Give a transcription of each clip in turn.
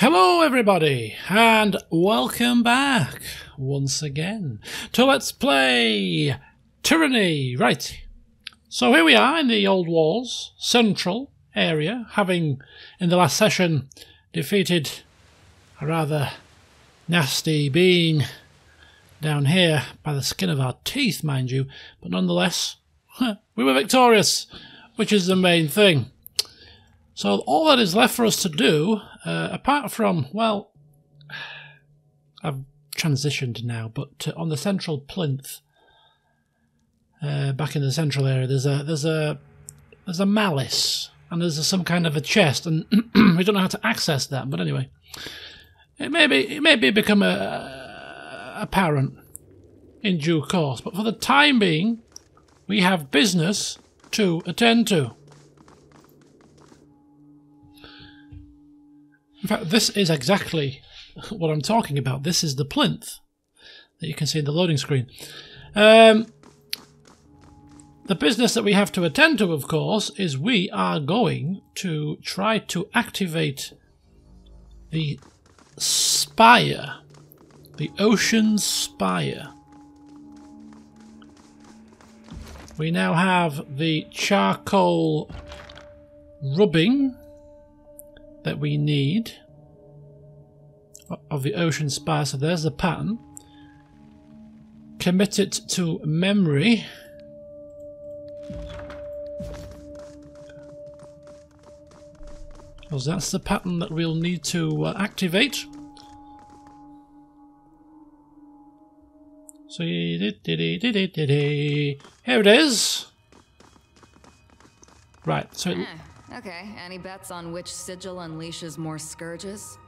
Hello everybody, and welcome back once again to Let's Play Tyranny. Right, so here we are in the Old Walls Central area, having in the last session defeated a rather nasty being down here by the skin of our teeth, mind you, but nonetheless, we were victorious, which is the main thing. So all that is left for us to do, apart from, well, I've transitioned now, but on the central plinth, back in the central area, there's a malice, and there's some kind of a chest, and we don't know how to access that. But anyway, it may become apparent in due course. But for the time being, we have business to attend to. In fact, this is exactly what I'm talking about. This is the plinth that you can see in the loading screen. The business that we have to attend to, of course, is we are going to try to activate the spire, the ocean spire. We now have the charcoal rubbing that we need of the ocean spire. So there's the pattern. Commit it to memory. Because that's the pattern that we'll need to activate. So here it is. Right, so okay, any bets on which sigil unleashes more scourges?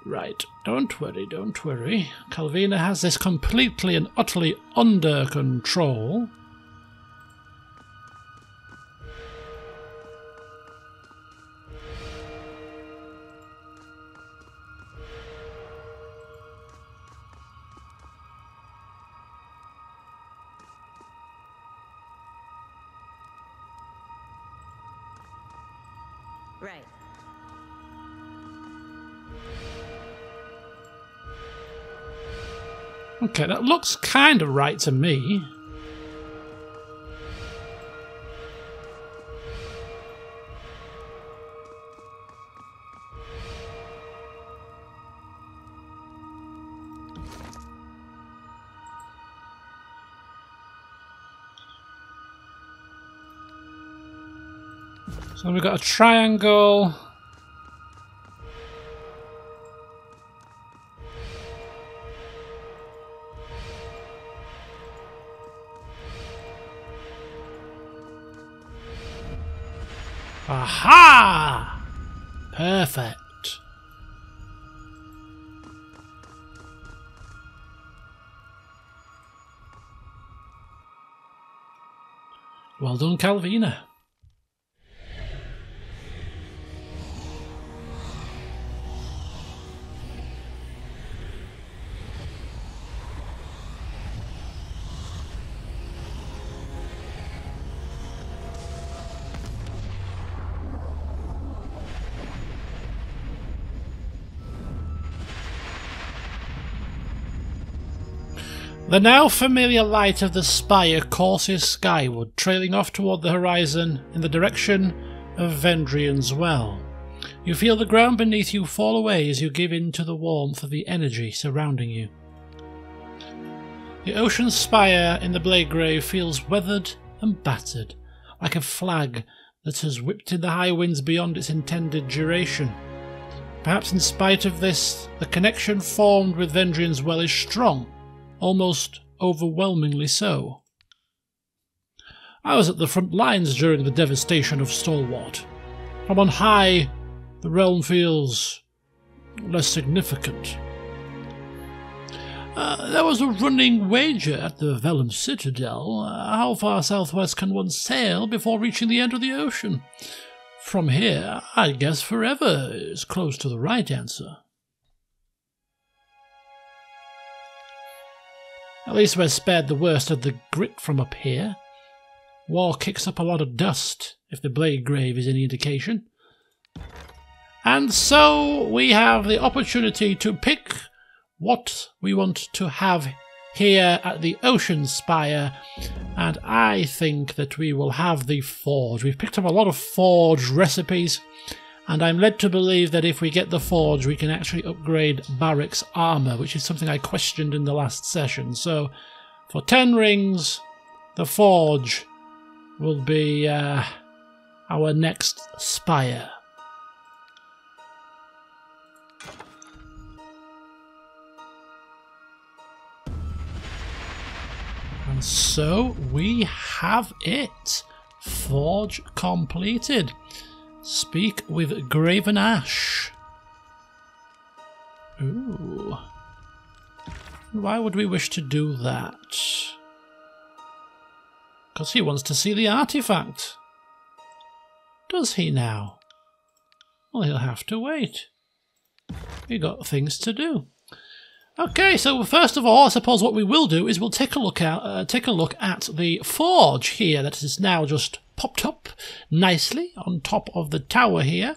Right, don't worry, don't worry. Calvina has this completely and utterly under control. Right. Okay, that looks kind of right to me. So we've got a triangle. Aha! Perfect. Well done, Calvina. The now familiar light of the spire courses skyward, trailing off toward the horizon in the direction of Vendrian's Well. You feel the ground beneath you fall away as you give in to the warmth of the energy surrounding you. The ocean spire in the Bladegrave feels weathered and battered, like a flag that has whipped in the high winds beyond its intended duration. Perhaps in spite of this, the connection formed with Vendrian's Well is strong. Almost overwhelmingly so. I was at the front lines during the devastation of Stalwart. From on high, the realm feels less significant. There was a running wager at the Vellum Citadel. How far southwest can one sail before reaching the end of the ocean? From here, I guess forever is close to the right answer. At least we're spared the worst of the grit from up here. War kicks up a lot of dust, if the Bladegrave is any indication. And so we have the opportunity to pick what we want to have here at the Ocean Spire, and I think that we will have the forge. We've picked up a lot of forge recipes, and I'm led to believe that if we get the forge we can actually upgrade Barrick's armour, which is something I questioned in the last session. So for 10 rings, the forge will be our next spire. And so we have it. Forge completed. Speak with Graven Ash. Ooh. Why would we wish to do that? Because he wants to see the artifact. Does he now? Well, he'll have to wait. We got things to do. Okay, so first of all, I suppose what we will do is we'll take a look at the forge here that is now just popped up nicely on top of the tower here,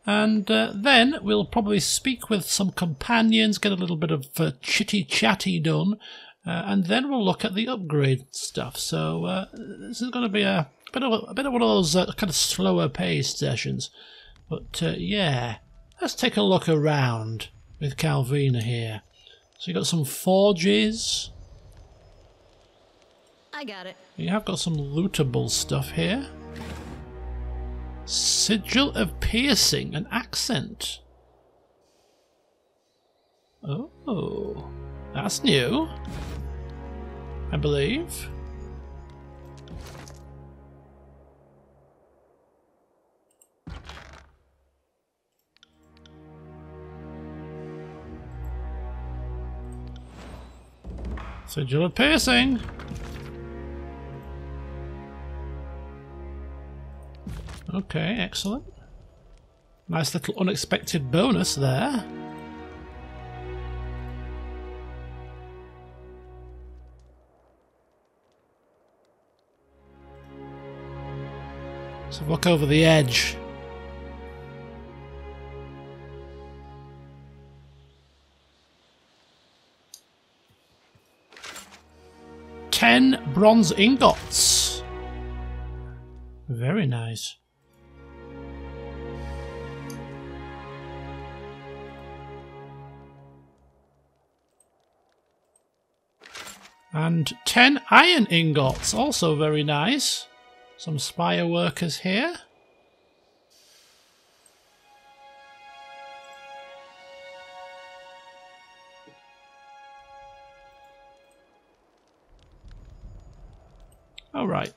and then we'll probably speak with some companions, get a little bit of chitty chatty done, and then we'll look at the upgrade stuff. So this is going to be a bit of one of those kind of slower paced sessions, but yeah, let's take a look around with Calvina here. So you got some forges. I got it. You have got some lootable stuff here. Sigil of Piercing, an accent. Oh, that's new, I believe. Sigil of Piercing. Okay, excellent. Nice little unexpected bonus there. So look over the edge. Bronze ingots. Very nice. And 10 iron ingots, also very nice. Some spire workers here. Alright.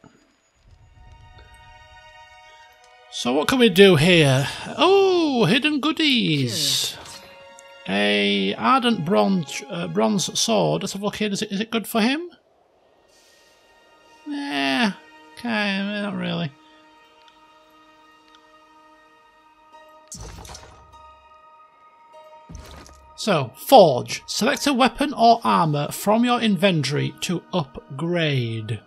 So what can we do here? Oh, hidden goodies. A ardent bronze sword. Let's have a look here. Is it good for him? Yeah, okay, not really. So, forge. Select a weapon or armor from your inventory to upgrade.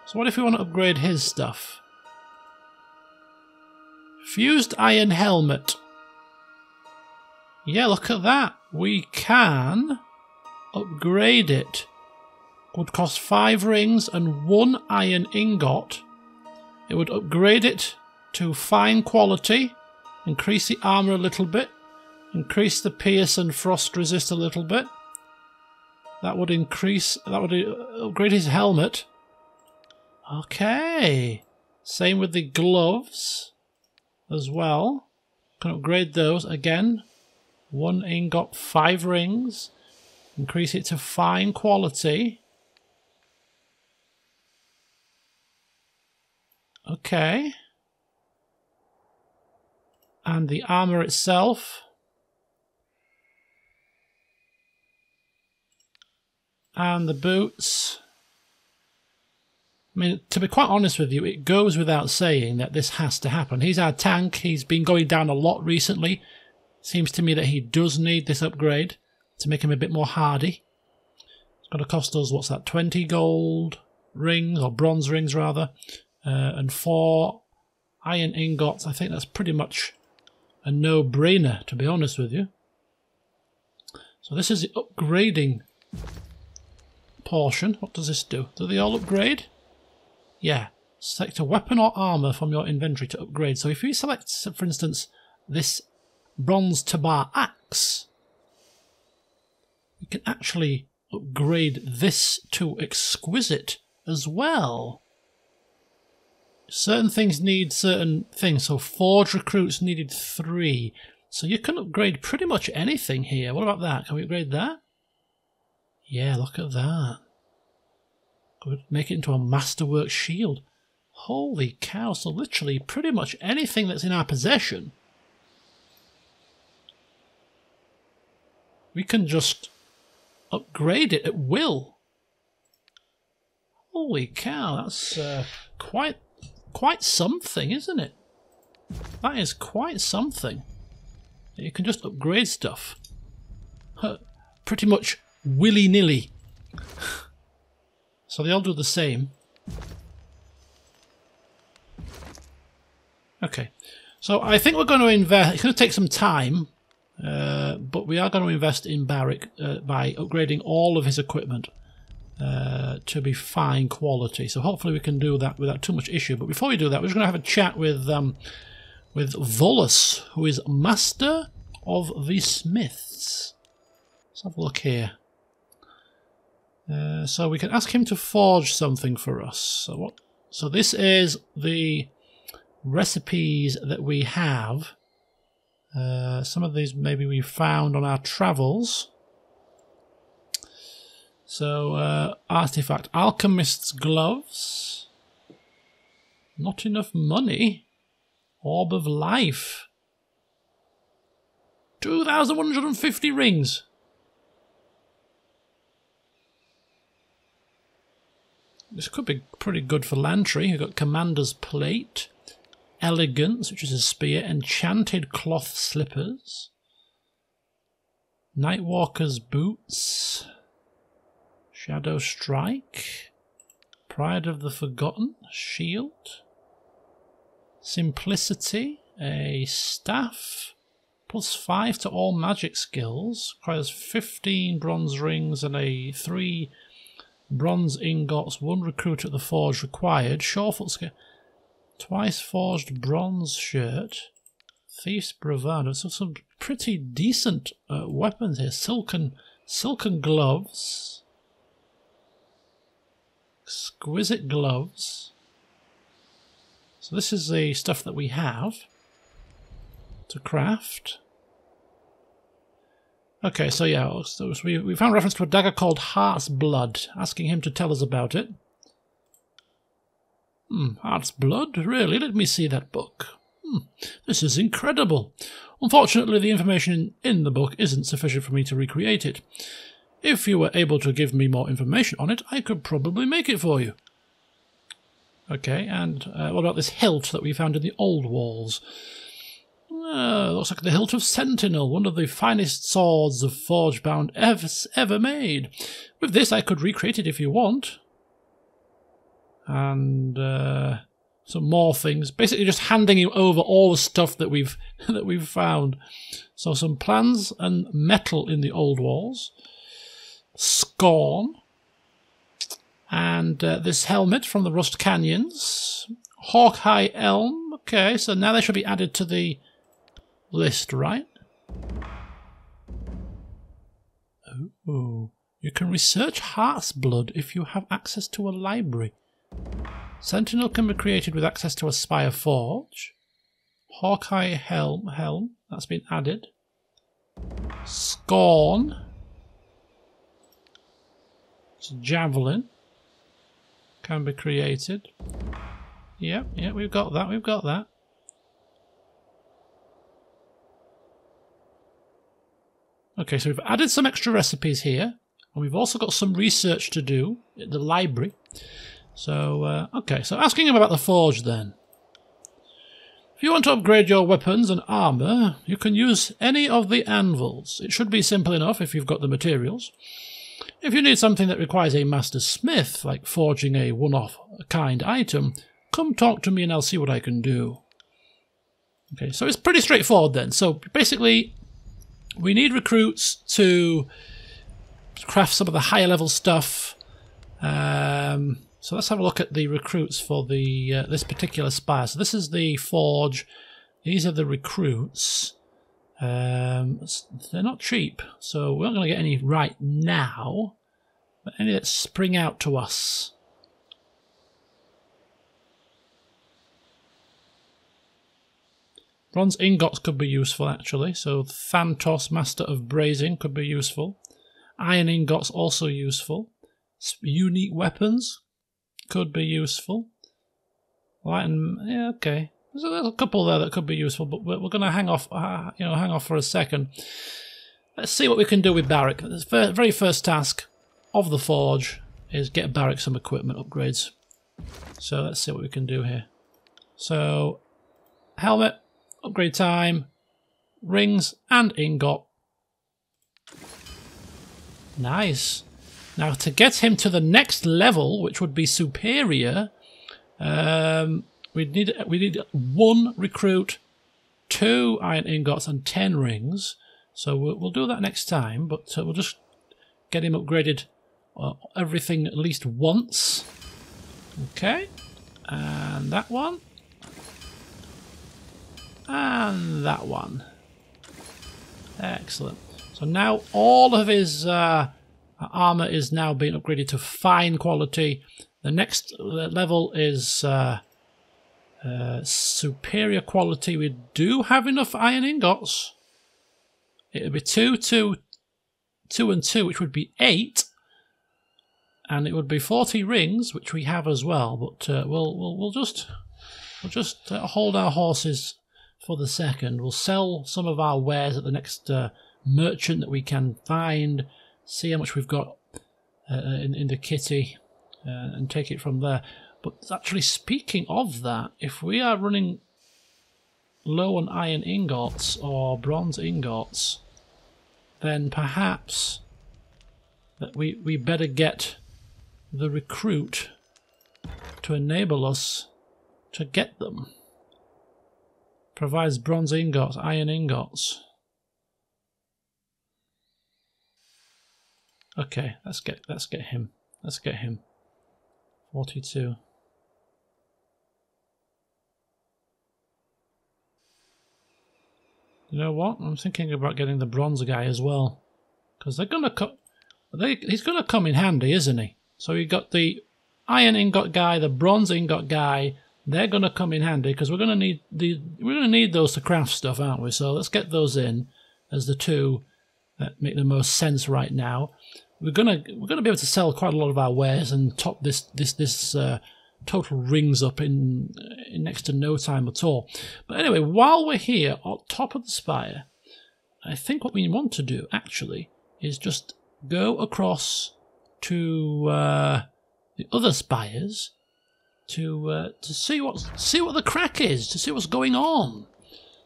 So what if we want to upgrade his stuff? Fused iron helmet. Yeah, look at that. We can upgrade it. Would cost 5 rings and 1 iron ingot. It would upgrade it to fine quality, increase the armor a little bit, increase the pierce and frost resist a little bit. That would upgrade his helmet. Okay. Same with the gloves as well. Can upgrade those again. 1 ingot, 5 rings. Increase it to fine quality. Okay. And the armor itself. And the boots. I mean, to be quite honest with you, it goes without saying that this has to happen. He's our tank. He's been going down a lot recently. Seems to me that he does need this upgrade to make him a bit more hardy. It's going to cost us, what's that, 20 gold rings, or bronze rings rather, and 4 iron ingots. I think that's pretty much a no-brainer, to be honest with you. So this is the upgrading portion. What does this do? Do they all upgrade? Yeah. Select a weapon or armor from your inventory to upgrade. So if you select, for instance, this bronze tabar axe, you can actually upgrade this to exquisite as well. Certain things need certain things. So forge recruits needed 3. So you can upgrade pretty much anything here. What about that? Can we upgrade that? Yeah, look at that. Could make it into a masterwork shield. Holy cow, so literally pretty much anything that's in our possession, we can just upgrade it at will. Holy cow, that's quite something, isn't it? That is quite something. You can just upgrade stuff. Pretty much willy-nilly. So they all do the same. Okay, so I think we're going to invest. It's going to take some time, but we are going to invest in Barrick by upgrading all of his equipment to be fine quality. So hopefully we can do that without too much issue. But before we do that, we're just going to have a chat with Volus, who is Master of the Smiths. Let's have a look here. So we can ask him to forge something for us. So this is the recipes that we have. Some of these maybe we found on our travels. So artifact, alchemist's gloves, not enough money, orb of life, 2,150 rings. This could be pretty good for Lantry. We've got commander's plate, elegance, which is a spear, enchanted cloth slippers, nightwalker's boots, shadow strike, pride of the forgotten, shield, simplicity, a staff, +5 to all magic skills, requires 15 bronze rings and 3 bronze ingots, 1 recruit at the forge required, Shorefoot scale, twice forged bronze shirt, thief's bravado. So some pretty decent weapons here. Silken gloves, exquisite gloves. So this is the stuff that we have to craft. Okay, so yeah, so we found reference to a dagger called Heart's Blood, asking him to tell us about it. Heart's Blood? Really? Let me see that book. This is incredible. Unfortunately, the information in the book isn't sufficient for me to recreate it. If you were able to give me more information on it, I could probably make it for you. Okay, and what about this hilt that we found in the old walls? Looks like the hilt of Sentinel, one of the finest swords of Forgebound ever made. With this, I could recreate it if you want. And some more things. Basically, just handing you over all the stuff that we've found. So some plans and metal in the old walls. Scorn. And this helmet from the Rust Canyons. Hawkeye Elm. Okay, so now they should be added to the list, right? Oh, you can research Heart's Blood if you have access to a library. Sentinel can be created with access to a Spire Forge. Hawkeye Helm, that's been added. Scorn. It's a javelin. Can be created. Yep, we've got that. Okay, so we've added some extra recipes here, and we've also got some research to do at the library. So, okay, so asking him about the forge then. If you want to upgrade your weapons and armour, you can use any of the anvils. It should be simple enough if you've got the materials. If you need something that requires a master smith, like forging a one-off kind item, come talk to me and I'll see what I can do. Okay, so it's pretty straightforward then. So basically, we need recruits to craft some of the higher level stuff. So let's have a look at the recruits for the this particular spire. So this is the forge. These are the recruits. They're not cheap, so we're not going to get any right now, but any that spring out to us. Bronze ingots could be useful actually, so Thantos, Master of Brazing, could be useful. Iron ingots also useful. Unique weapons could be useful. Light and yeah, okay. There's a couple there that could be useful, but we're going to hang off, hang off for a second. Let's see what we can do with Barrack. The very first task of the forge is get Barrack some equipment upgrades. So let's see what we can do here. So helmet, upgrade time, rings and ingot. Nice. Now to get him to the next level, which would be superior, we need 1 recruit, 2 iron ingots and 10 rings. So we'll do that next time, but we'll just get him upgraded everything at least once. Okay, and that one. And that one. Excellent. So now all of his armor is now being upgraded to fine quality. The next level is superior quality. We do have enough iron ingots. It would be 2 and 2, which would be 8, and it would be 40 rings, which we have as well. But we'll just hold our horses for the second. We'll sell some of our wares at the next merchant that we can find. See how much we've got in the kitty, and take it from there. But actually, speaking of that, if we are running low on iron ingots or bronze ingots, then perhaps that we better get the recruit to enable us to get them. Provides bronze ingots, iron ingots. Okay, let's get him. Let's get him. 42. You know what? I'm thinking about getting the bronze guy as well, because they're gonna he's gonna come in handy, isn't he? So you got the iron ingot guy, the bronze ingot guy. They're gonna come in handy because we're gonna need those to craft stuff, aren't we? So let's get those in as the 2 that make the most sense right now. We're gonna be able to sell quite a lot of our wares and top this total rings up in next to no time at all. But anyway, while we're here on top of the spire, I think what we want to do actually is just go across to the other spires to see what the crack is, to see what's going on,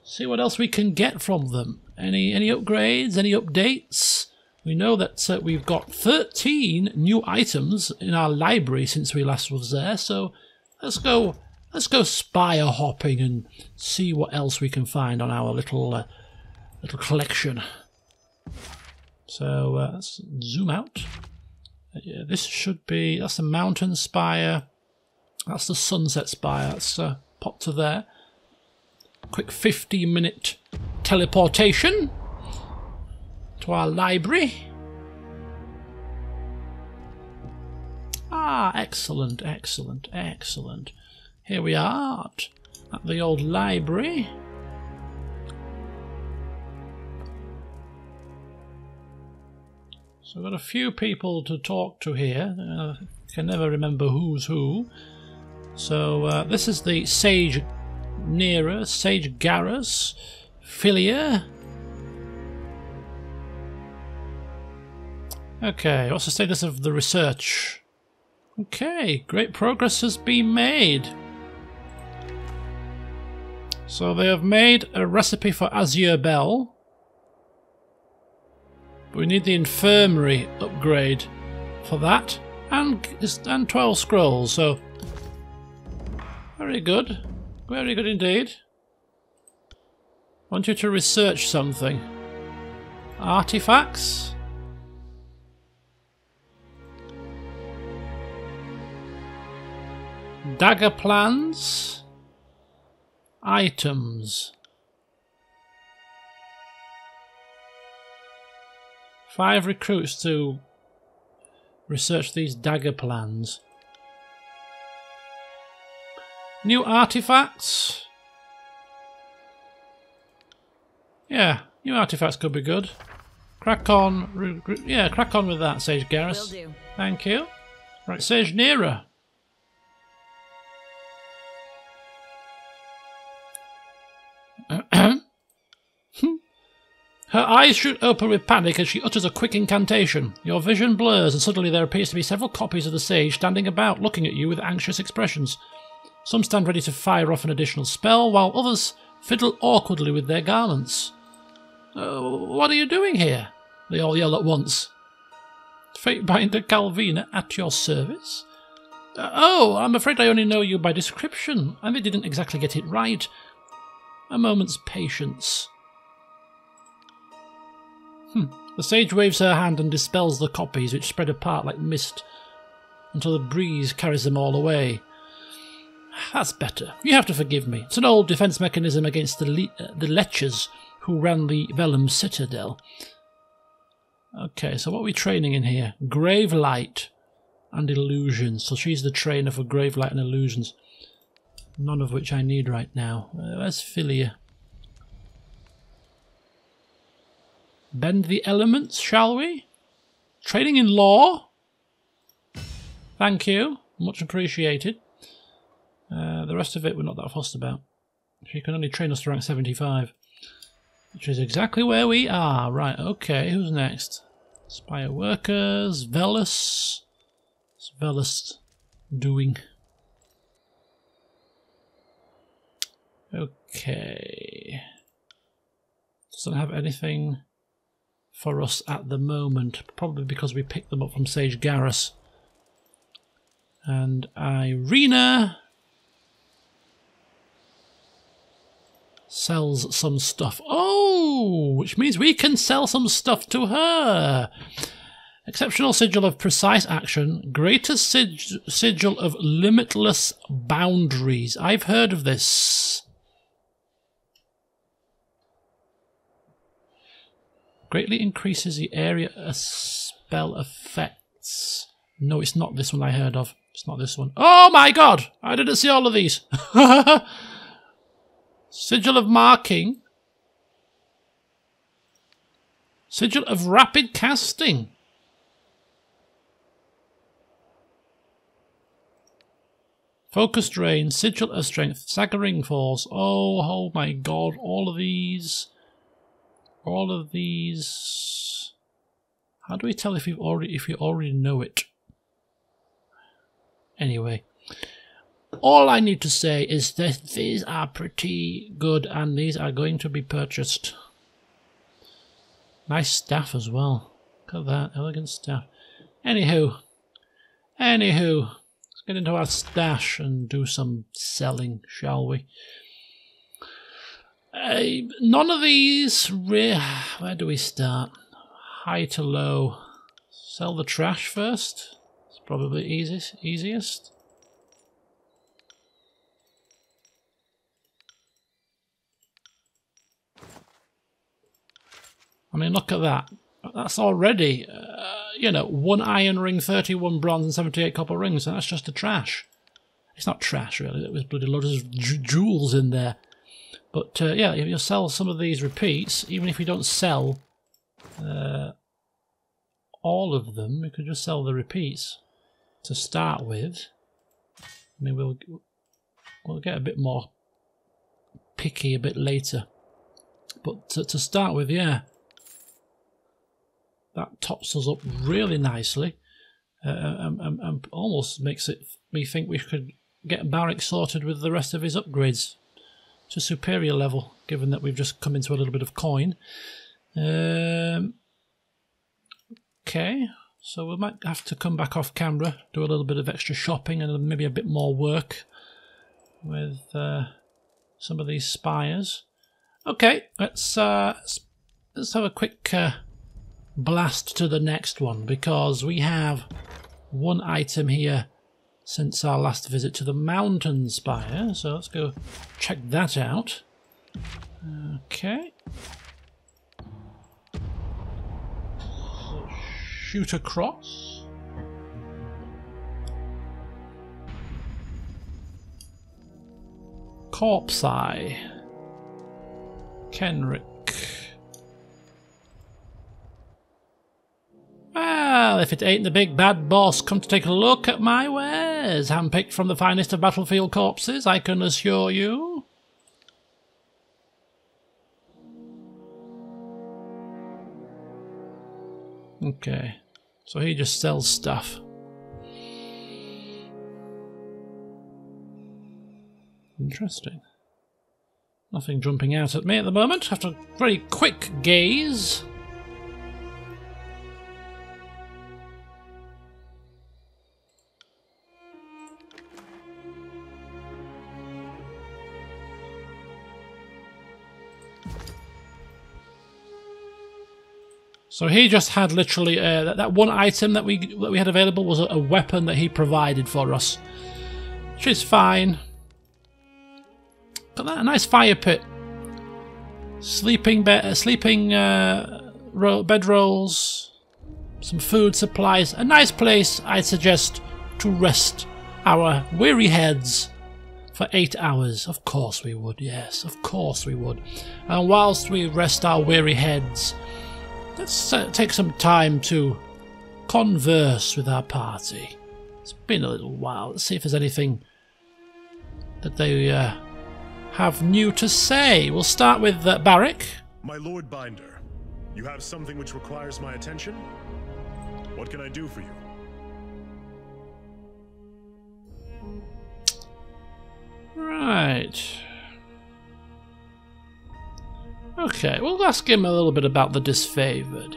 see what else we can get from them. Any upgrades, any updates? We know that we've got 13 new items in our library since we last was there, so let's go spire hopping and see what else we can find on our little collection. So let's zoom out. Yeah, this should be, that's the mountain spire, that's the sunset spire. Let's pop to there. Quick 15-minute teleportation to our library. Ah, excellent, excellent, excellent. Here we are at the old library. So I've got a few people to talk to here. I can never remember who's who. So this is the Sage Nera, Sage Garrus, Philia. Okay, what's the status of the research? Okay, great progress has been made. So they have made a recipe for Azure Bell. We need the infirmary upgrade for that, and 12 scrolls, so very good indeed. want you to research something. Artifacts? Dagger plans? Items? 5 recruits to research these dagger plans. New artifacts? Yeah, new artifacts could be good. Crack on, yeah, crack on with that, Sage Garrus. Will do. Thank you. Right, Sage Nera. Her eyes shoot open with panic as she utters a quick incantation. Your vision blurs and suddenly there appears to be several copies of the sage standing about, looking at you with anxious expressions. Some stand ready to fire off an additional spell, while others fiddle awkwardly with their garments. What are you doing here? They all yell at once. Fatebinder Calvina at your service? Oh, I'm afraid I only know you by description, and they didn't exactly get it right. A moment's patience. The sage waves her hand and dispels the copies, which spread apart like mist, until the breeze carries them all away. That's better. You have to forgive me. It's an old defence mechanism against the lechers who ran the Vellum Citadel. Okay, so what are we training in here? Grave Light and Illusions. So she's the trainer for Grave Light and Illusions. None of which I need right now. Where's Philia? Bend the elements, shall we? Training in law? Thank you. Much appreciated. The rest of it we're not that fussed about. She can only train us to rank 75. Which is exactly where we are. Right, okay, who's next? Spire Workers, Velus. What's Velus doing? Okay. Doesn't have anything for us at the moment, probably because we picked them up from Sage Garrus. And Irina sells some stuff. Oh, which means we can sell some stuff to her. Exceptional Sigil of Precise Action. Greater Sigil of Limitless Boundaries. I've heard of this. Greatly increases the area a spell affects. No, it's not this one I heard of. It's not this one. Oh my god! I didn't see all of these. Sigil of Marking. Sigil of Rapid Casting. Focused Rain. Sigil of Strength. Staggering Force. Oh my god. All of these. How do we tell if we already know it? Anyway, all I need to say is that these are pretty good and these are going to be purchased. Nice staff as well. Look at that, elegant staff. Anywho, let's get into our stash and do some selling, shall we? None of these. Where do we start? High to low. Sell the trash first. It's probably easiest. I mean, look at that. That's already, you know, 1 iron ring, 31 bronze, and 78 copper rings, and that's just the trash. It's not trash, really. There was bloody loads of jewels in there. But yeah, if you sell some of these repeats, even if you don't sell all of them, we could just sell the repeats to start with. I mean, we'll get a bit more picky a bit later. But to start with, yeah, that tops us up really nicely, and almost makes me think we could get Barik sorted with the rest of his upgrades to superior level, given that we've just come into a little bit of coin. Okay, so we might have to come back off camera, do a little bit of extra shopping and maybe a bit more work with some of these spires. Okay, let's have a quick blast to the next one, because we have one item here since our last visit to the mountain spire, so let's go check that out. Okay. So shoot across. Corpse Eye. Kenrick. Well, if it ain't the big bad boss come to take a look at my wares, handpicked from the finest of battlefield corpses, I can assure you. Okay, so he just sells stuff. Interesting. Nothing jumping out at me at the moment. After a very quick gaze. So he just had literally that one item that we had available was a weapon that he provided for us, which is fine. Got that, a nice fire pit, sleeping bedrolls, some food supplies, a nice place I'd suggest to rest our weary heads for 8 hours. Of course we would, yes, of course we would. And whilst we rest our weary heads, let's take some time to converse with our party. It's been a little while. Let's see if there's anything that they have new to say. We'll start with Barrick. My Lord Binder, you have something which requires my attention? What can I do for you? Right. Okay, we'll ask him a little bit about the disfavored.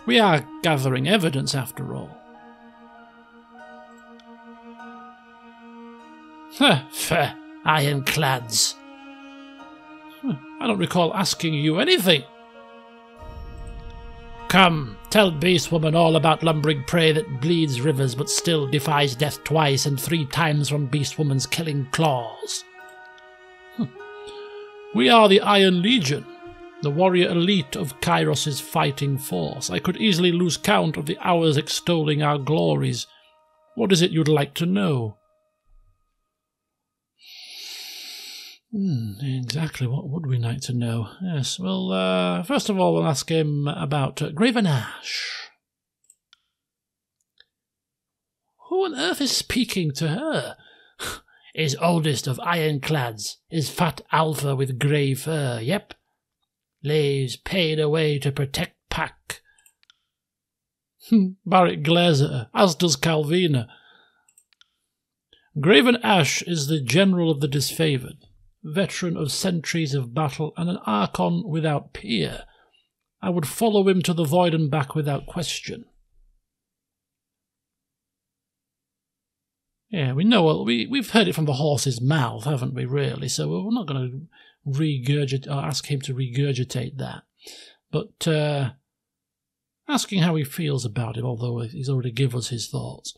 We are gathering evidence after all. Fair, ironclads. I don't recall asking you anything. Come, tell Beast Woman all about lumbering prey that bleeds rivers but still defies death twice and 3 times from Beast Woman's killing claws. We are the Iron Legion, the warrior elite of Kairos' fighting force. I could easily lose count of the hours extolling our glories. What is it you'd like to know? Exactly, what would we like to know? Yes, well, first of all, we'll ask him about Graven Ash. Who on earth is speaking to her? Is oldest of ironclads, is fat alpha with grey fur, yep. Lays paid away to protect Pack. Barrick glares at her, as does Calvina. Graven Ash is the general of the disfavoured, veteran of centuries of battle and an Archon without peer. I would follow him to the void and back without question. Yeah, we know, we've heard it from the horse's mouth, haven't we, really? So we're not going to regurgitate or ask him to regurgitate that. But asking how he feels about him, although he's already given us his thoughts.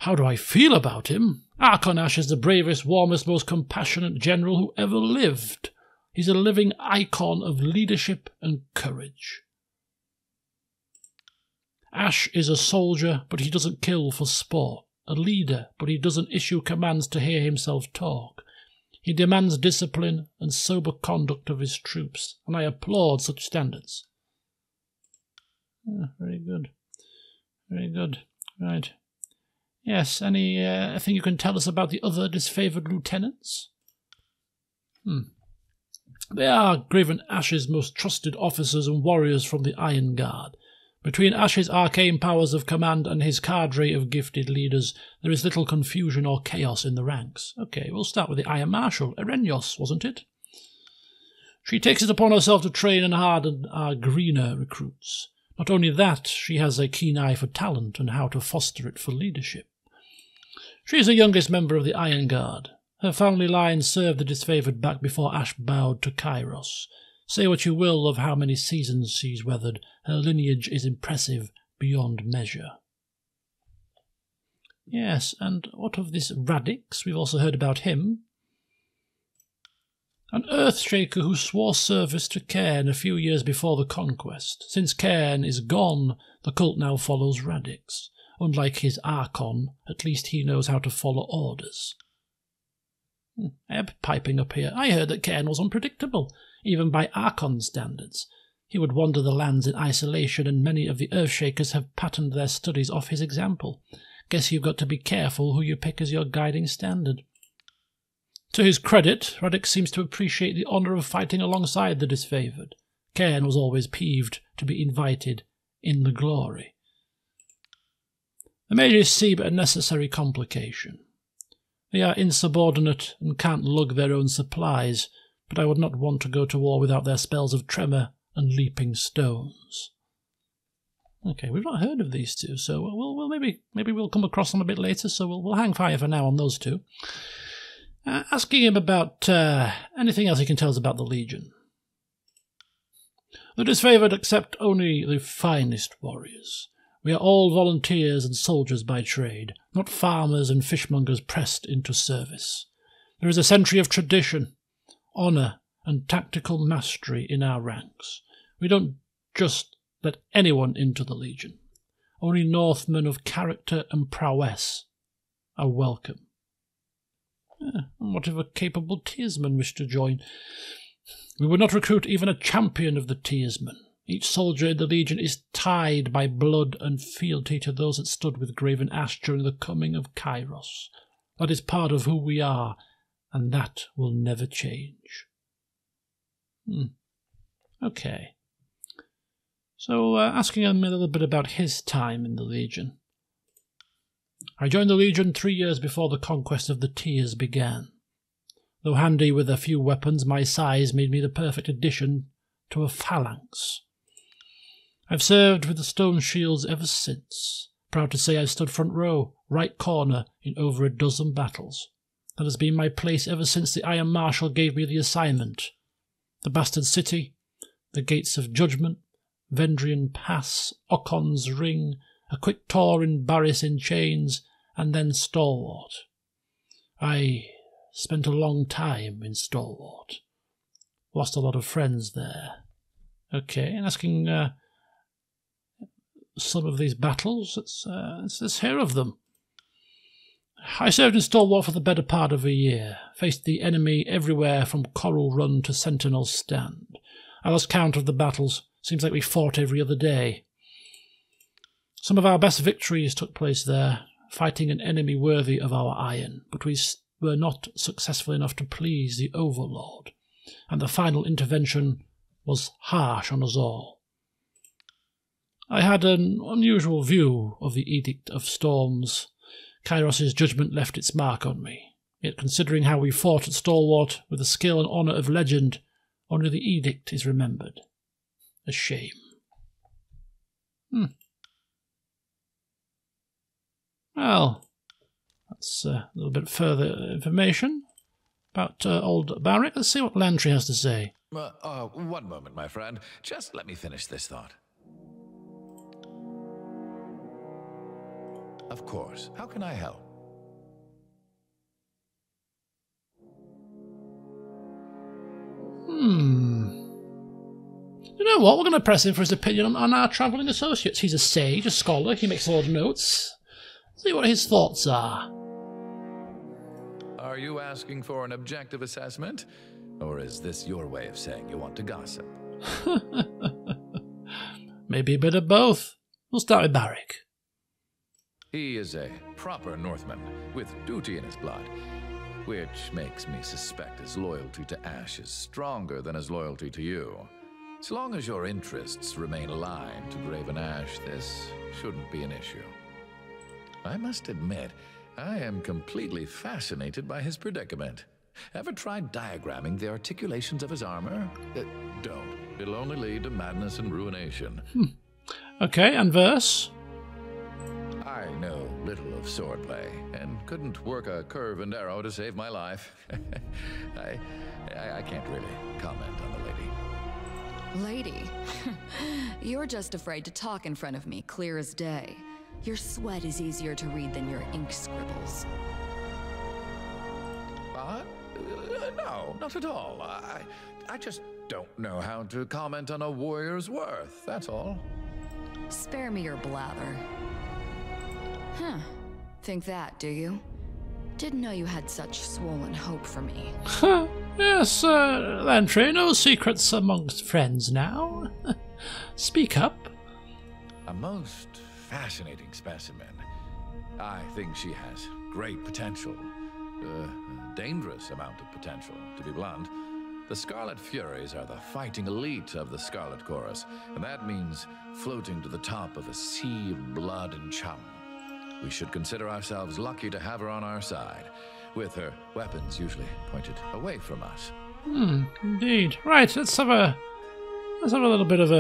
How do I feel about him? Archon Ash is the bravest, warmest, most compassionate general who ever lived. He's a living icon of leadership and courage. Ash is a soldier, but he doesn't kill for sport. A leader, but he doesn't issue commands to hear himself talk. He demands discipline and sober conduct of his troops, and I applaud such standards. Very good. Very good. Right. Yes, anything you can tell us about the other disfavoured lieutenants? They are Graven Ash's most trusted officers and warriors from the Iron Guard. Between Ash's arcane powers of command and his cadre of gifted leaders, there is little confusion or chaos in the ranks. Okay, we'll start with the Iron Marshal, Erenyos, wasn't it? She takes it upon herself to train and harden our greener recruits. Not only that, she has a keen eye for talent and how to foster it for leadership. She is the youngest member of the Iron Guard, Her family line served the disfavoured back before Ash bowed to Kairos. Say what you will of how many seasons she's weathered, her lineage is impressive beyond measure. Yes, and what of this Radix? We've also heard about him. An Earthshaker who swore service to Cairn a few years before the conquest. Since Cairn is gone, the cult now follows Radix. Unlike his Archon, at least he knows how to follow orders. Ebb piping up here. I heard that Cairn was unpredictable, even by Archon standards. He would wander the lands in isolation, and many of the Earthshakers have patterned their studies off his example. Guess you've got to be careful who you pick as your guiding standard. To his credit, Radix seems to appreciate the honour of fighting alongside the disfavoured. Cairn was always peeved to be invited in the glory. The mages see but a necessary complication. They are insubordinate and can't lug their own supplies, but I would not want to go to war without their spells of tremor and leaping stones. Okay, we've not heard of these two, so we'll maybe we'll come across them a bit later, so we'll hang fire for now on those two. Asking him about anything else he can tell us about the Legion. The disfavoured accept only the finest warriors. We are all volunteers and soldiers by trade, not farmers and fishmongers pressed into service. There is a century of tradition, honour, and tactical mastery in our ranks. We don't just let anyone into the Legion. Only Northmen of character and prowess are welcome. And what if a capable Tearsman wished to join? We would not recruit even a champion of the Tearsman. Each soldier in the Legion is tied by blood and fealty to those that stood with Graven Ash during the coming of Kairos. That is part of who we are, and that will never change. Okay. So, asking him a little bit about his time in the Legion. I joined the Legion 3 years before the conquest of the Tears began. Though handy with a few weapons, my size made me the perfect addition to a phalanx. I've served with the stone shields ever since. Proud to say I've stood front row, right corner, in over a dozen battles. That has been my place ever since the Iron Marshal gave me the assignment. The Bastard City, the Gates of Judgment, Vendrian Pass, Ocon's Ring, a quick tour in Barris in chains, and then Stalwart. I spent a long time in Stalwart. Lost a lot of friends there. Okay, and asking some of these battles, let's hear of them. I served in Stalwart for the better part of a year, faced the enemy everywhere from Coral Run to Sentinel Stand. I lost count of the battles, seems like we fought every other day. Some of our best victories took place there, fighting an enemy worthy of our iron, but we were not successful enough to please the Overlord, and the final intervention was harsh on us all. I had an unusual view of the Edict of Storms. Kairos' judgment left its mark on me, yet considering how we fought at Stalwart with the skill and honour of legend, only the Edict is remembered. A shame. Well, that's a little bit further information about old Barrick. Let's see what Lantry has to say. One moment, my friend. Just let me finish this thought. Of course. How can I help? You know what? We're going to press him for his opinion on our travelling associates. He's a sage, a scholar. He makes a lot of notes. See what his thoughts are. Are you asking for an objective assessment? Or is this your way of saying you want to gossip? Maybe a bit of both. We'll start with Barrick. He is a proper Northman, with duty in his blood, which makes me suspect his loyalty to Ash is stronger than his loyalty to you. As long as your interests remain aligned to Graven Ash, this shouldn't be an issue. I must admit, I am completely fascinated by his predicament. Ever tried diagramming the articulations of his armor? Don't. It'll only lead to madness and ruination. Okay, and verse? I know little of swordplay, and couldn't work a curve and arrow to save my life. I can't really comment on the lady. Lady? You're just afraid to talk in front of me, clear as day. Your sweat is easier to read than your ink scribbles. No, not at all. I just don't know how to comment on a warrior's worth, that's all. Spare me your blather. Huh. Think that, do you? Didn't know you had such swollen hope for me. Yes, Lantry, no secrets amongst friends now. Speak up. A most fascinating specimen. I think she has great potential. A dangerous amount of potential, to be blunt. The Scarlet Furies are the fighting elite of the Scarlet Chorus, and that means floating to the top of a sea of blood and chum. We should consider ourselves lucky to have her on our side, with her weapons usually pointed away from us. Indeed. Right, let's have a little bit of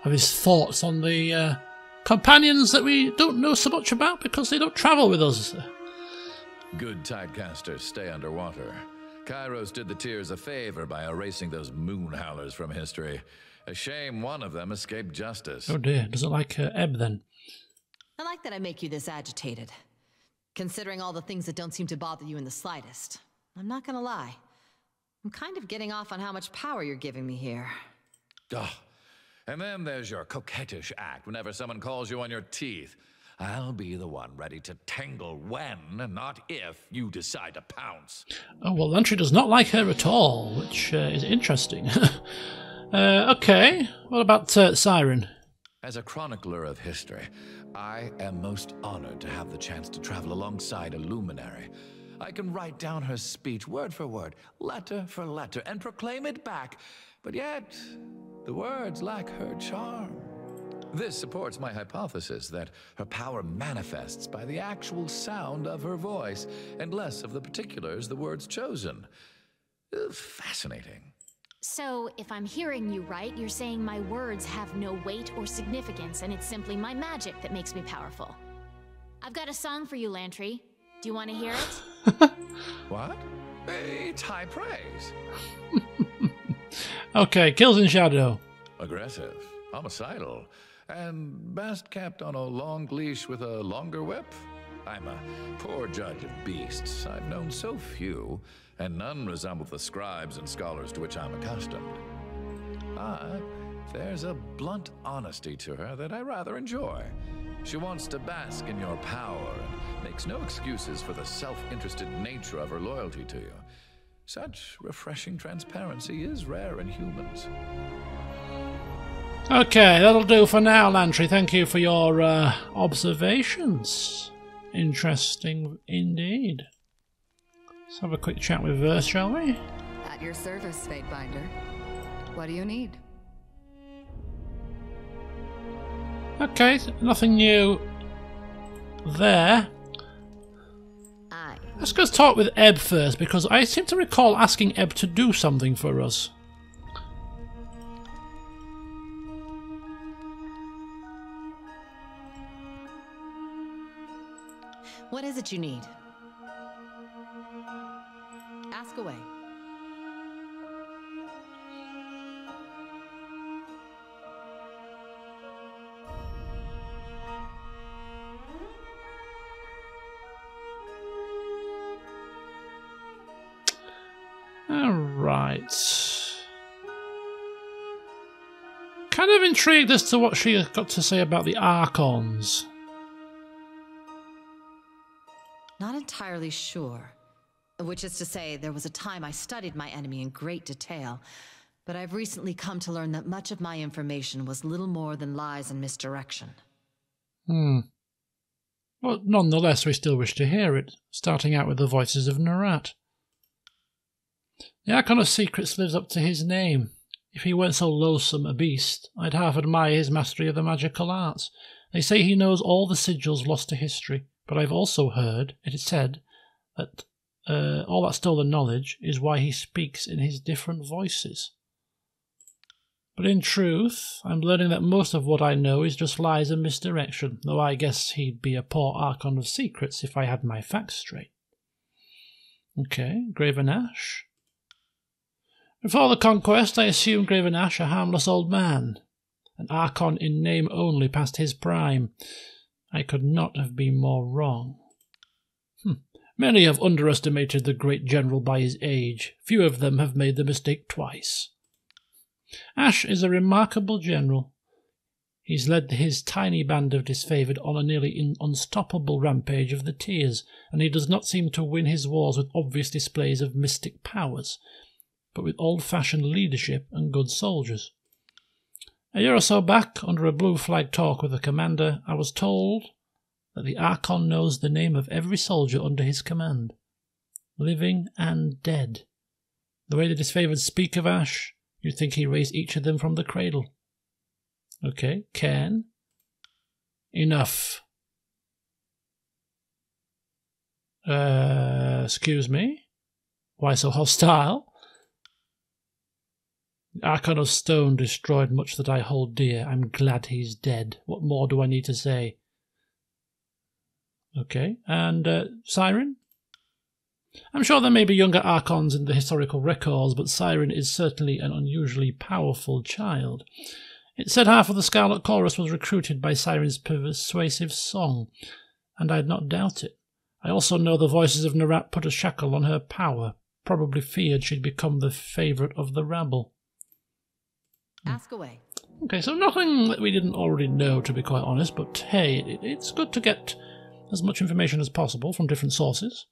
his thoughts on the companions that we don't know so much about because they don't travel with us. Good tidecasters stay underwater. Kairos did the Tears a favor by erasing those moon howlers from history. A shame one of them escaped justice. Oh dear, doesn't like Ebb then. I like that I make you this agitated. Considering all the things that don't seem to bother you in the slightest. I'm not gonna lie. I'm kind of getting off on how much power you're giving me here. Oh, and then there's your coquettish act whenever someone calls you on your teeth. I'll be the one ready to tangle when, not if, you decide to pounce. Oh, well, Lantry does not like her at all, which is interesting. Okay, what about Siren? As a chronicler of history, I am most honored to have the chance to travel alongside a luminary. I can write down her speech word for word, letter for letter, and proclaim it back, but yet the words lack her charm. This supports my hypothesis that her power manifests by the actual sound of her voice, and less of the particulars the words chosen. Fascinating. So, if I'm hearing you right, you're saying my words have no weight or significance, and it's simply my magic that makes me powerful. I've got a song for you, Lantry. Do you want to hear it? What? It's high praise. Okay, Kills in Shadow. Aggressive, homicidal, and best kept on a long leash with a longer whip. I'm a poor judge of beasts. I've known so few, and none resemble the scribes and scholars to which I'm accustomed. But there's a blunt honesty to her that I rather enjoy. She wants to bask in your power and makes no excuses for the self-interested nature of her loyalty to you. Such refreshing transparency is rare in humans. Okay, that'll do for now, Lantry. Thank you for your observations. Interesting indeed. Let's have a quick chat with Verse, shall we? At your service, Fatebinder. What do you need? Okay, nothing new there. Let's go talk with Ebb first, because I seem to recall asking Ebb to do something for us. What is it you need? Ask away. Alright. Kind of intrigued as to what she has got to say about the Archons. Not entirely sure. Which is to say, there was a time I studied my enemy in great detail, but I've recently come to learn that much of my information was little more than lies and misdirection. But nonetheless, we still wish to hear it, starting out with the voices of Narat. The Archon of Secrets lives up to his name. If he weren't so loathsome a beast, I'd half admire his mastery of the magical arts. They say he knows all the sigils lost to history, but I've also heard it is said that all that stolen knowledge is why he speaks in his different voices. But in truth, I'm learning that most of what I know is just lies and misdirection, though I guess he'd be a poor Archon of Secrets if I had my facts straight. Okay, Graven Ash. Before the conquest, I assumed Graven Ash a harmless old man, an Archon in name only past his prime. I could not have been more wrong. Many have underestimated the great general by his age. Few of them have made the mistake twice. Ash is a remarkable general. He's led his tiny band of disfavoured on a nearly unstoppable rampage of the Tears, and he does not seem to win his wars with obvious displays of mystic powers, but with old-fashioned leadership and good soldiers. A year or so back, under a blue flag talk with the commander, I was told that the Archon knows the name of every soldier under his command, living and dead. The way the disfavoured speak of Ash, you'd think he raised each of them from the cradle. Okay, Cairn. Enough. Excuse me? Why so hostile? The Archon of Stone destroyed much that I hold dear. I'm glad he's dead. What more do I need to say? Okay, and Siren? I'm sure there may be younger Archons in the historical records, but Siren is certainly an unusually powerful child. It said half of the Scarlet Chorus was recruited by Siren's persuasive song, and I'd not doubt it. I also know the voices of Narat put a shackle on her power, probably feared she'd become the favourite of the rabble. Ask away. Okay, so nothing that we didn't already know, to be quite honest, but hey, it's good to get as much information as possible from different sources.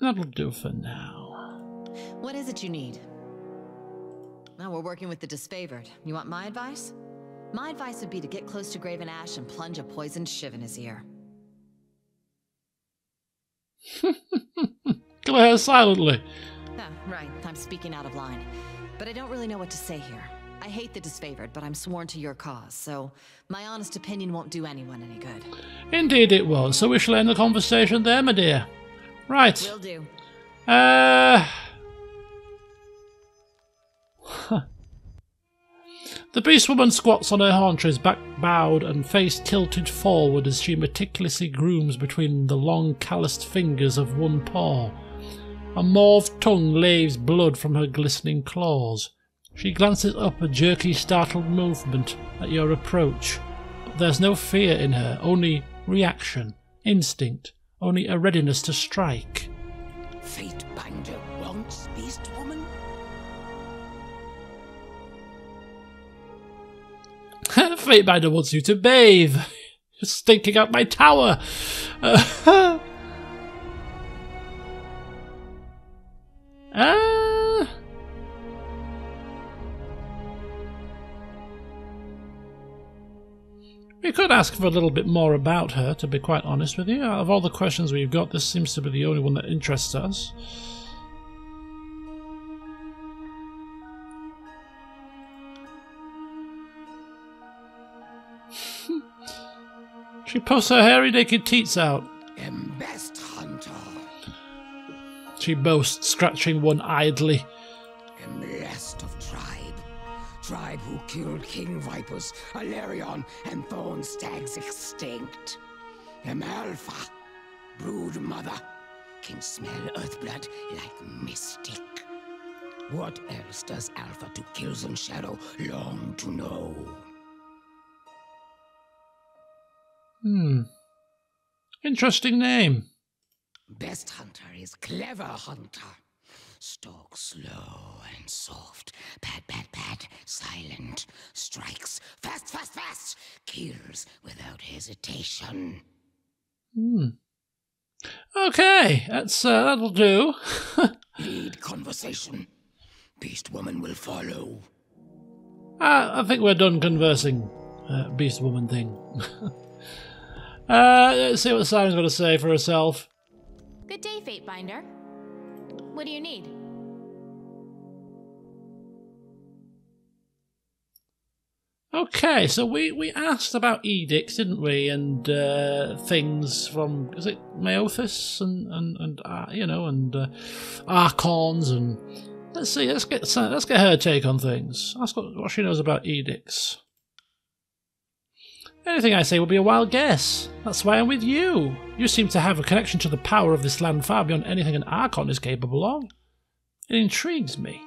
That'll do for now. What is it you need? Now we're working with the disfavored. You want my advice? My advice would be to get close to Graven Ash and plunge a poisoned shiv in his ear. Kill her silently. Ah, right. I'm speaking out of line. But I don't really know what to say here. I hate the disfavored, but I'm sworn to your cause, so my honest opinion won't do anyone any good. Indeed it was. So we shall end the conversation there, my dear. Right. Will do. The beast woman squats on her haunches, back bowed and face tilted forward as she meticulously grooms between the long calloused fingers of one paw. A mauve tongue laves blood from her glistening claws. She glances up, a jerky, startled movement at your approach. But there's no fear in her, only reaction, instinct, only a readiness to strike. Fate Binder wants Beast Woman? Fatebinder wants you to bathe. You're stinking out my tower. We could ask for a little bit more about her, to be quite honest with you. Out of all the questions we've got, this seems to be the only one that interests us. She puffs her hairy naked teats out. Am best hunter. She boasts, scratching one idly. Am last of tribe. Tribe who killed king vipers, Alarion, and thorn stags extinct. Am alpha. Brood mother. Can smell earthblood like mystic. What else does Alpha to Kills and Shadow long to know? Interesting name. Best hunter is clever hunter. Stalk slow and soft. Pat, pat, pat. Silent. Strikes. Fast, fast, fast. Kills without hesitation. Okay, that'll do. Lead conversation. Beast Woman will follow. I think we're done conversing, Beast Woman thing. Let's see what Siren's got to say for herself. Good day, Fatebinder. What do you need? Okay, so we asked about edicts, didn't we? And things from, is it Meothis and you know, and Archons, and let's see, let's get her take on things. Ask what she knows about edicts. Anything I say will be a wild guess. That's why I'm with you. You seem to have a connection to the power of this land far beyond anything an Archon is capable of. It intrigues me.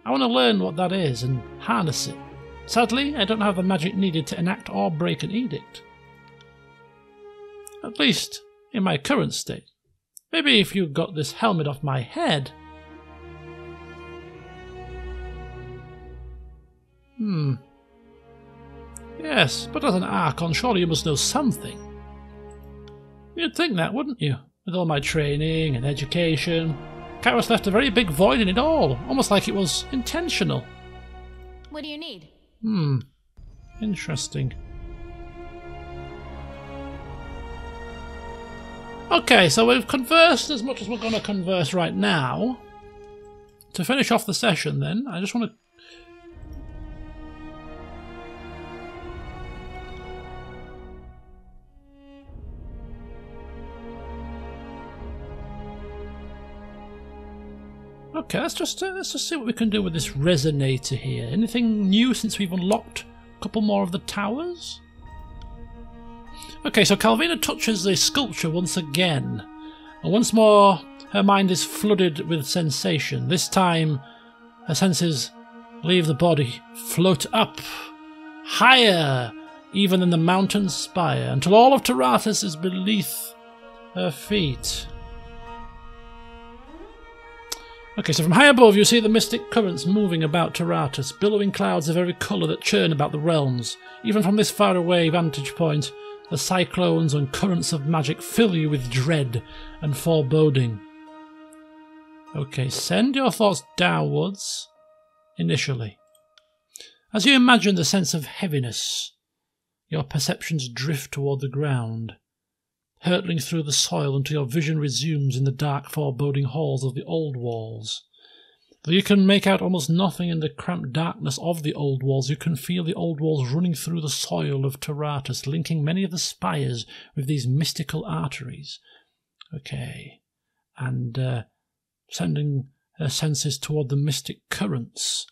I want to learn what that is and harness it. Sadly, I don't have the magic needed to enact or break an edict. At least, in my current state. Maybe if you got this helmet off my head. Yes, but as an Archon, surely you must know something. You'd think that, wouldn't you? With all my training and education. Kairos left a very big void in it all, almost like it was intentional. What do you need? Interesting. Okay, so we've conversed as much as we're going to converse right now. To finish off the session then, I just want to... Okay, let's just see what we can do with this resonator here. Anything new since we've unlocked a couple more of the towers? Okay, so Calvina touches the sculpture once again. And once more, her mind is flooded with sensation. This time, her senses leave the body, float up, higher even than the mountain spire, until all of Tyranny is beneath her feet. Okay, so from high above you see the mystic currents moving about Tyranny, billowing clouds of every colour that churn about the realms. Even from this faraway vantage point, the cyclones and currents of magic fill you with dread and foreboding. Okay, send your thoughts downwards, initially. As you imagine the sense of heaviness, your perceptions drift toward the ground, hurtling through the soil until your vision resumes in the dark, foreboding halls of the old walls. Though you can make out almost nothing in the cramped darkness of the old walls, you can feel the old walls running through the soil of Tyranny, linking many of the spires with these mystical arteries. Okay, and sending her senses toward the mystic currents.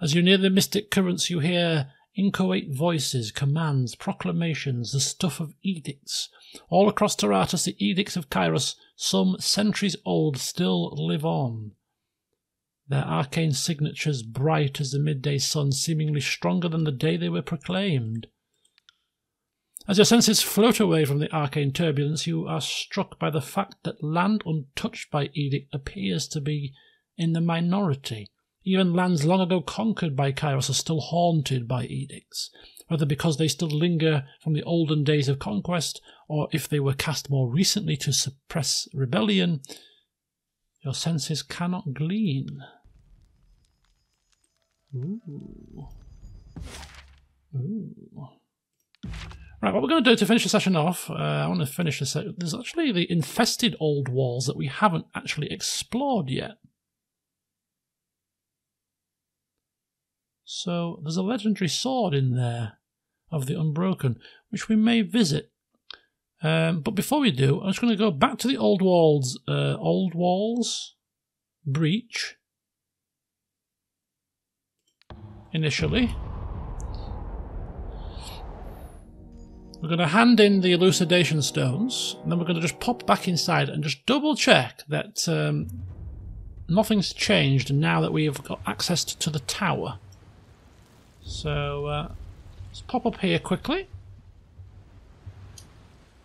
As you near the mystic currents, you hear inchoate voices, commands, proclamations, the stuff of edicts. All across Tyranny, the edicts of Kairos, some centuries old, still live on. Their arcane signatures bright as the midday sun, seemingly stronger than the day they were proclaimed. As your senses float away from the arcane turbulence, you are struck by the fact that land untouched by edict appears to be in the minority. Even lands long ago conquered by Kairos are still haunted by edicts, whether because they still linger from the olden days of conquest, or if they were cast more recently to suppress rebellion. Your senses cannot glean. Ooh. Right, what we're going to do to finish the session off, I want to finish the session. There's actually the infested old walls that we haven't actually explored yet. So there's a legendary sword in there of the Unbroken, which we may visit. But before we do, I'm just going to go back to the old walls breach initially. We're going to hand in the elucidation stones, and then we're going to just pop back inside and just double check that nothing's changed now that we have got access to the tower. So let's pop up here quickly.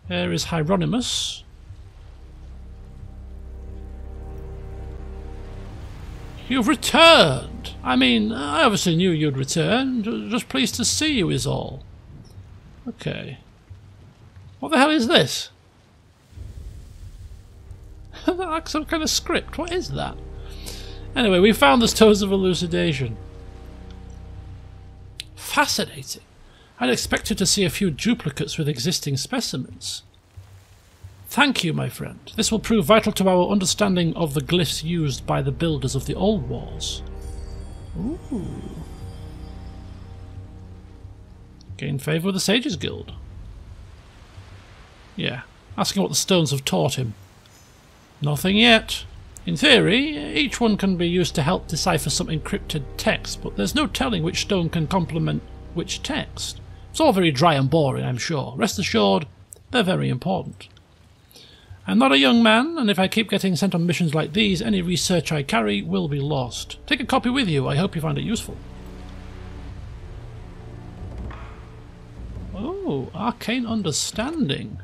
Here is Hieronymus. You've returned! I mean, I obviously knew you'd return. Just pleased to see you is all. Okay. What the hell is this? Like some kind of script. What is that? Anyway, we found the Stones of Elucidation. Fascinating. I'd expected to see a few duplicates with existing specimens. Thank you, my friend. This will prove vital to our understanding of the glyphs used by the builders of the old walls. Ooh. Gain favour with the Sages Guild. Yeah, asking what the stones have taught him. Nothing yet. In theory, each one can be used to help decipher some encrypted text, but there's no telling which stone can complement which text. It's all very dry and boring, I'm sure. Rest assured, they're very important. I'm not a young man, and if I keep getting sent on missions like these, any research I carry will be lost. Take a copy with you. I hope you find it useful. Oh, Arcane Understanding.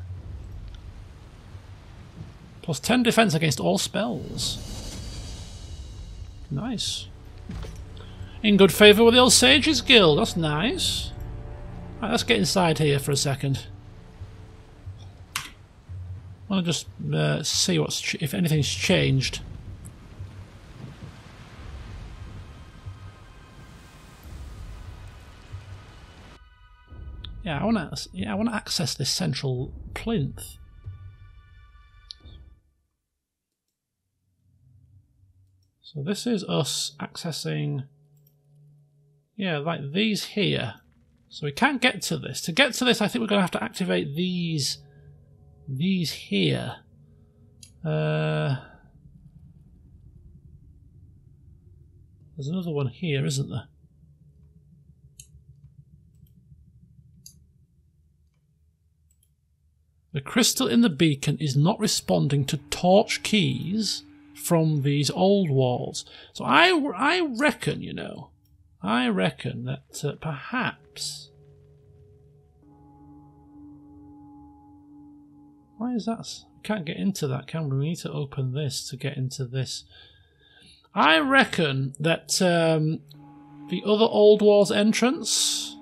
Plus 10 defense against all spells. Nice. In good favour with the old Sages Guild. That's nice. Right, let's get inside here for a second. I want to just see if anything's changed. Yeah, I want to access this central plinth. So this is us accessing, yeah, like these here. So we can't get to this. To get to this, I think we're going to have to activate these here. There's another one here, isn't there? The crystal in the beacon is not responding to torch keys from these old walls. So I reckon, you know, I reckon that perhaps... Why is that? We can't get into that, can we? We need to open this to get into this. I reckon that the other old walls entrance,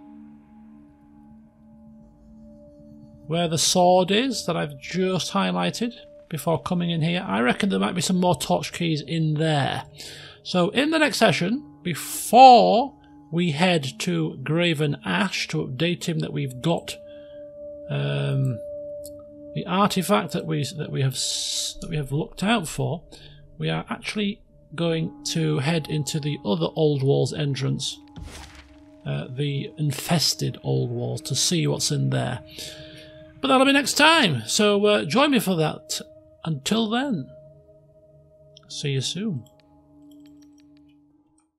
where the sword is that I've just highlighted before coming in here, I reckon there might be some more torch keys in there. So in the next session, before we head to Graven Ash to update him that we've got the artifact that we have looked out for, we are actually going to head into the other old walls entrance, the infested old walls, to see what's in there. But that'll be next time, so join me for that. Until then, see you soon.